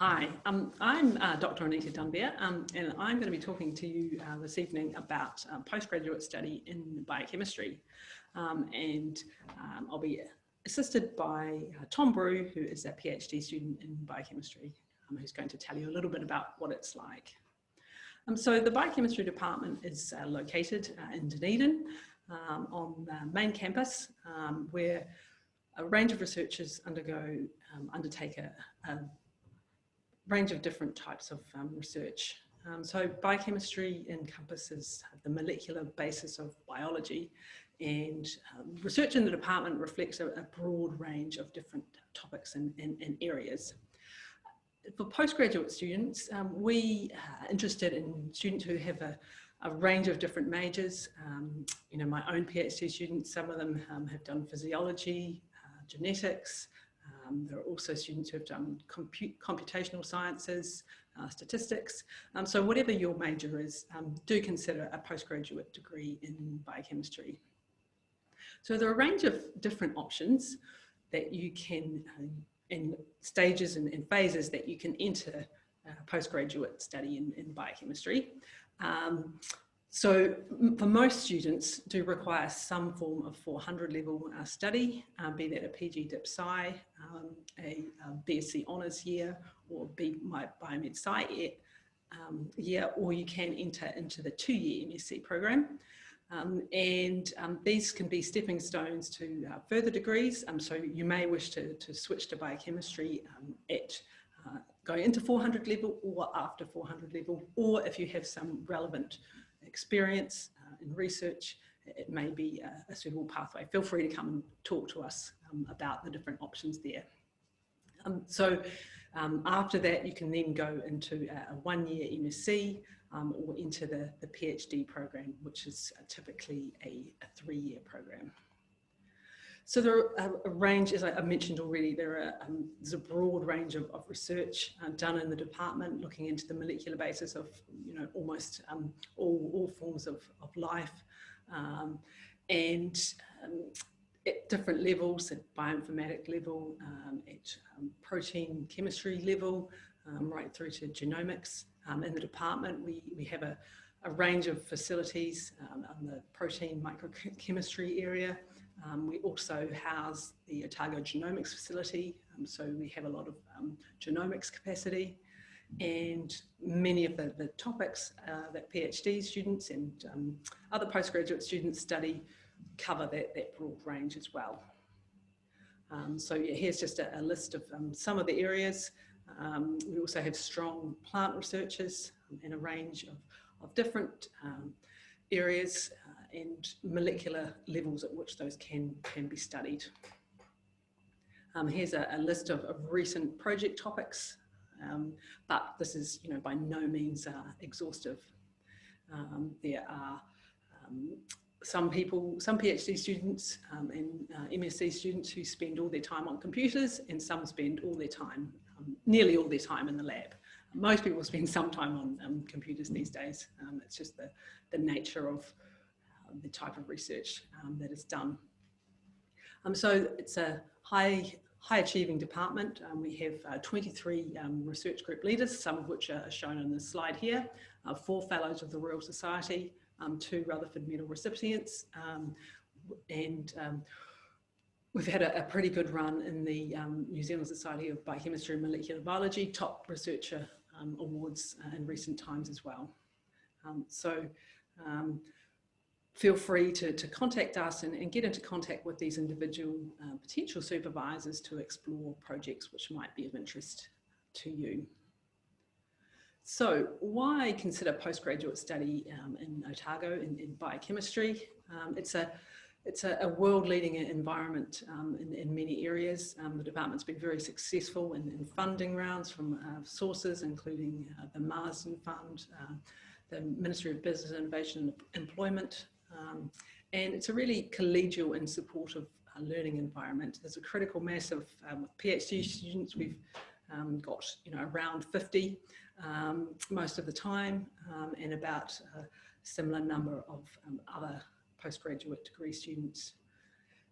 Hi, I'm Dr. Anita Dunbar, and I'm going to be talking to you this evening about postgraduate study in biochemistry. I'll be assisted by Tom Brew, who is a PhD student in biochemistry, who's going to tell you a little bit about what it's like. So the biochemistry department is located in Dunedin on the main campus, where a range of researchers undertake a range of different types of research. So biochemistry encompasses the molecular basis of biology, and research in the department reflects a broad range of different topics and areas. For postgraduate students, we are interested in students who have a range of different majors. My own PhD students, some of them have done physiology, genetics. There are also students who have done computational sciences, statistics. So whatever your major is, do consider a postgraduate degree in biochemistry. So there are a range of different options that you can, in stages and phases that you can enter postgraduate study in biochemistry. So for most students do require some form of 400 level study, be that a PG Dip Sci, a BSc Honours year, or my Biomed Sci year, or you can enter into the 2-year MSc program. These can be stepping stones to further degrees. So you may wish to switch to biochemistry going into 400 level or after 400 level, or if you have some relevant experience in research, it may be a suitable pathway. Feel free to come and talk to us about the different options there. After that, you can then go into a 1-year MSc or into the PhD program, which is typically a 3-year program. So there are a range, as I mentioned already, there's a broad range of research done in the department, looking into the molecular basis of almost all forms of life, at different levels, at bioinformatic level, at protein chemistry level, right through to genomics. In the department, we have a range of facilities on the protein microchemistry area. We also house the Otago Genomics facility, so we have a lot of genomics capacity, and many of the topics that PhD students and other postgraduate students study cover that broad range as well. Here's just a list of some of the areas. We also have strong plant researchers in a range of different areas and molecular levels at which those can be studied. Here's a list of recent project topics, but this is by no means exhaustive. There are some PhD students and MSc students who spend all their time on computers, and some spend all their time, nearly all their time in the lab. Most people spend some time on computers these days. It's just the nature of the type of research that is done. So it's a high achieving department. We have 23 research group leaders, some of which are shown on this slide here, 4 fellows of the Royal Society, 2 Rutherford Medal recipients, we've had a pretty good run in the New Zealand Society of Biochemistry and Molecular Biology top researcher awards in recent times as well. Feel free to contact us and get into contact with these individual potential supervisors to explore projects which might be of interest to you. So why consider postgraduate study in Otago in biochemistry? It's a world-leading environment in many areas. The department's been very successful in funding rounds from sources including the Marsden Fund, the Ministry of Business Innovation and Employment, and it's a really collegial and supportive learning environment. There's a critical mass of PhD students. We've got around 50 most of the time, and about a similar number of other postgraduate degree students.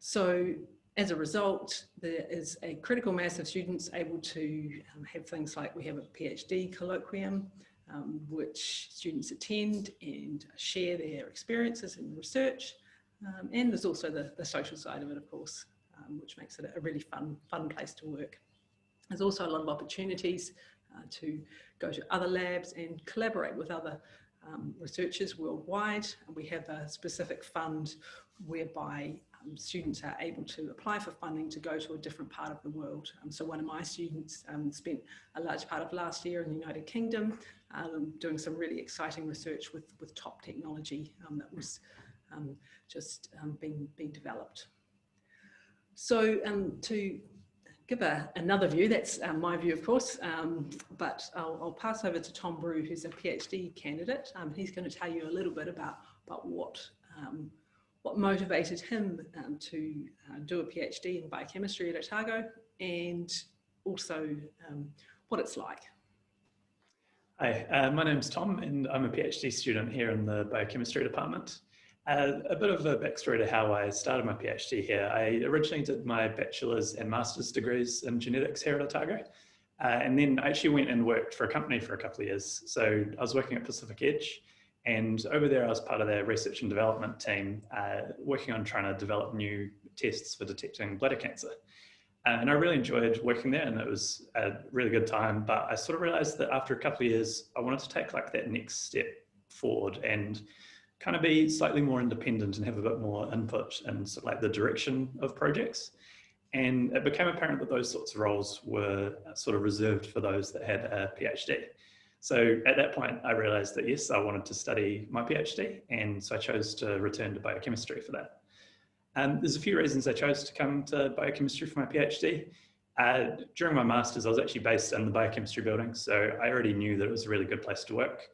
So as a result, there is a critical mass of students able to have things like, we have a PhD colloquium, which students attend and share their experiences in research. And there's also the social side of it, of course, which makes it a really fun place to work. There's also a lot of opportunities to go to other labs and collaborate with other researchers worldwide. And we have a specific fund whereby students are able to apply for funding to go to a different part of the world. So one of my students spent a large part of last year in the United Kingdom doing some really exciting research with top technology that was just being developed. So to give another view, that's my view, of course, but I'll pass over to Tom Brew, who's a PhD candidate. He's going to tell you a little bit about what motivated him to do a PhD in biochemistry at Otago, and also what it's like. Hi, my name's Tom, and I'm a PhD student here in the biochemistry department. A bit of a backstory to how I started my PhD here. I originally did my bachelor's and master's degrees in genetics here at Otago, and then I actually went and worked for a company for a couple of years. So I was working at Pacific Edge, and over there I was part of their research and development team, working on trying to develop new tests for detecting bladder cancer. And I really enjoyed working there, and it was a really good time, but I sort of realized that after a couple of years, I wanted to take like that next step forward and kind of be slightly more independent and have a bit more input in sort of like the direction of projects. And it became apparent that those sorts of roles were sort of reserved for those that had a PhD. So at that point, I realized that yes, I wanted to study my PhD, and so I chose to return to biochemistry for that. There's a few reasons I chose to come to biochemistry for my PhD. During my master's, I was actually based in the biochemistry building, so I already knew that it was a really good place to work.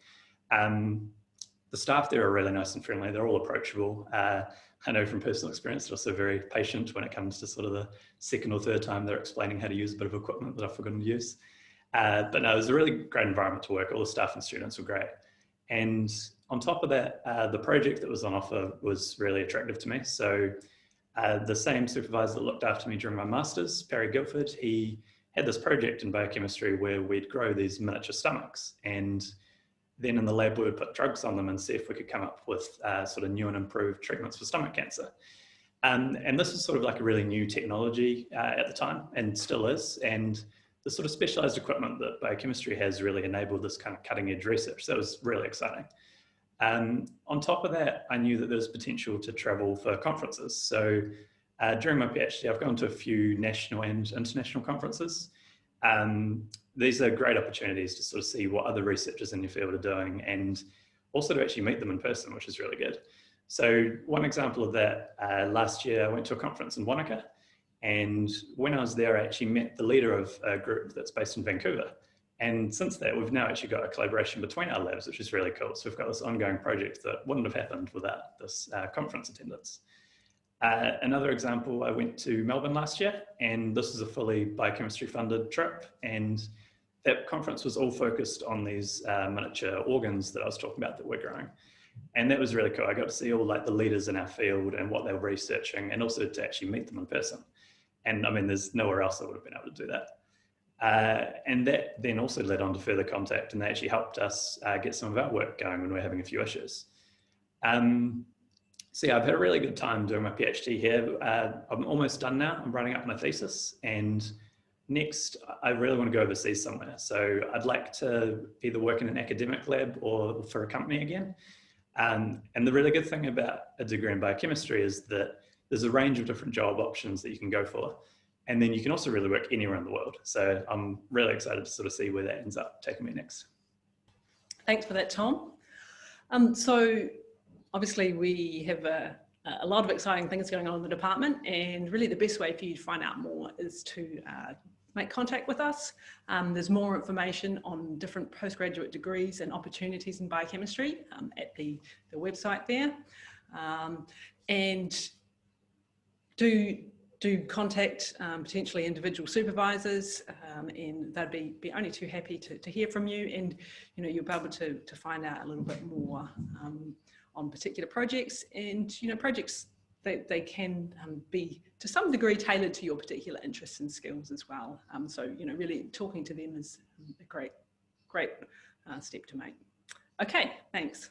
The staff there are really nice and friendly. They're all approachable. I know from personal experience, they're also very patient when it comes to sort of the second or third time they're explaining how to use a bit of equipment that I've forgotten to use. But no, it was a really great environment to work. All the staff and students were great. And on top of that, the project that was on offer was really attractive to me. So the same supervisor that looked after me during my master's, Perry Guilford, he had this project in biochemistry where we'd grow these miniature stomachs, and then in the lab we would put drugs on them and see if we could come up with sort of new and improved treatments for stomach cancer. And this was sort of like a really new technology at the time, and still is. And the sort of specialized equipment that biochemistry has really enabled this kind of cutting edge research. So that was really exciting. On top of that, I knew that there was potential to travel for conferences. So during my PhD, I've gone to a few national and international conferences. These are great opportunities to sort of see what other researchers in your field are doing, and also to actually meet them in person, which is really good. So one example of that, last year I went to a conference in Wanaka, and when I was there, I actually met the leader of a group that's based in Vancouver. And since that, we've now actually got a collaboration between our labs, which is really cool. So we've got this ongoing project that wouldn't have happened without this conference attendance. Another example, I went to Melbourne last year, and this was a fully biochemistry funded trip. And that conference was all focused on these miniature organs that I was talking about that we're growing. And that was really cool. I got to see all like the leaders in our field and what they were researching, and also to actually meet them in person. And I mean, there's nowhere else I would have been able to do that. And that then also led on to further contact, and they actually helped us get some of our work going when we were having a few issues. So yeah, I've had a really good time doing my PhD here. I'm almost done now. I'm writing up my thesis, and next I really want to go overseas somewhere. So I'd like to either work in an academic lab or for a company again. And the really good thing about a degree in biochemistry is that there's a range of different job options that you can go for. And then you can also really work anywhere in the world. So I'm really excited to sort of see where that ends up taking me next. Thanks for that, Tom. So obviously we have a lot of exciting things going on in the department, and really the best way for you to find out more is to make contact with us. There's more information on different postgraduate degrees and opportunities in biochemistry at the website there. And do contact potentially individual supervisors, and they'd be only too happy to hear from you, and you'll be able to find out a little bit more on particular projects, and projects they can be to some degree tailored to your particular interests and skills as well. So, you know, really talking to them is a great step to make. Okay, thanks.